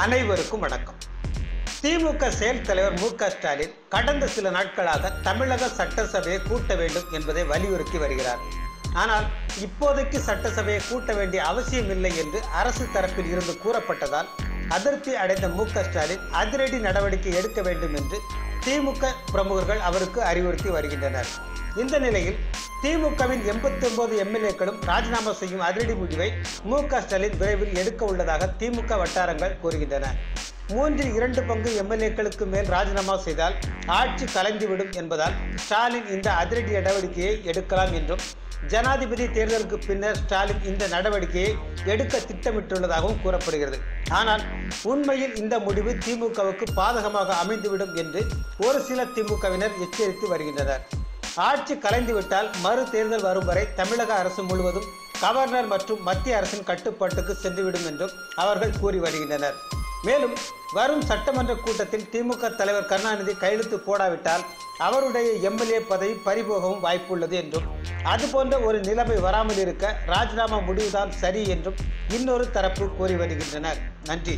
அனைவருக்கும் வணக்கம். திமுக செயல் தலைவர் மு.க. ஸ்டாலின் கடந்த சில நாட்களாக தமிழக சட்டசபையை கூட்ட வேண்டும் என்பதை வலியுறுத்தி வருகிறார். ஆனால் இப்போதைக்கு சட்டசபையை கூட்ட வேண்டிய அவசியமில்லை என்று அரசு தரப்பில் இருந்து கூறப்பட்டதால் அதிருப்தி அடைந்த மு.க. ஸ்டாலின் அதிரடி நடவடிக்கை எடுக்க வேண்டும் என்று திமுக பிரமுகர்கள் அவருக்கு அறிவுறுத்தி வருகின்றனர். இந்த நிலையில் திமுகவின் 89 எம்எல்ஏக்களும் ராஜினாமா செய்யும் அதிரடி முடிவை மு.க. ஸ்டாலின் விரைவில் எடுக்க உள்ளதாக திமுக வட்டாரங்கள் கூறுகின்றன. 2/3 எம்எல்ஏக்களுக்கு மேல் ராஜினாமா செய்தால் ஆட்சி கலைந்துவிடும் என்பதால் ஸ்டாலின் இந்த அதிரடி நடவடிக்கையை எடுக்கலாம் என்றும், ஜனாதிபதி தேர்தலுக்கு பின்னர் ஸ்டாலின் இந்த நடவடிக்கையை எடுக்க திட்டமிட்டுள்ளதாகவும் கூறப்படுகிறது. ஆனால் உண்மையில் இந்த முடிவு திமுகவுக்கு பாதகமாக அமைந்துவிடும் என்று ஒரு சில திமுகவினர் எச்சரித்து வருகின்றனர். ஆட்சி கலைந்துவிட்டால் மறு தேர்தல் வரும் வரை தமிழக அரசு முழுவதும் கவர்னர் மற்றும் மத்திய அரசின் கட்டுப்பாட்டுக்கு சென்றுவிடும் என்றும் அவர்கள் கூறி வருகின்றனர். மேலும் வரும் சட்டமன்ற கூட்டத்தில் திமுக தலைவர் கருணாநிதி கையெழுத்து போடாவிட்டால் அவருடைய எம்எல்ஏ பதவி பறிபோகவும் வாய்ப்புள்ளது என்றும், அதுபோன்ற ஒரு நிலைமை வராமல் இருக்க ராஜினாமா முடிவுதான் சரி என்றும் இன்னொரு தரப்பு கூறி வருகின்றனர். நன்றி.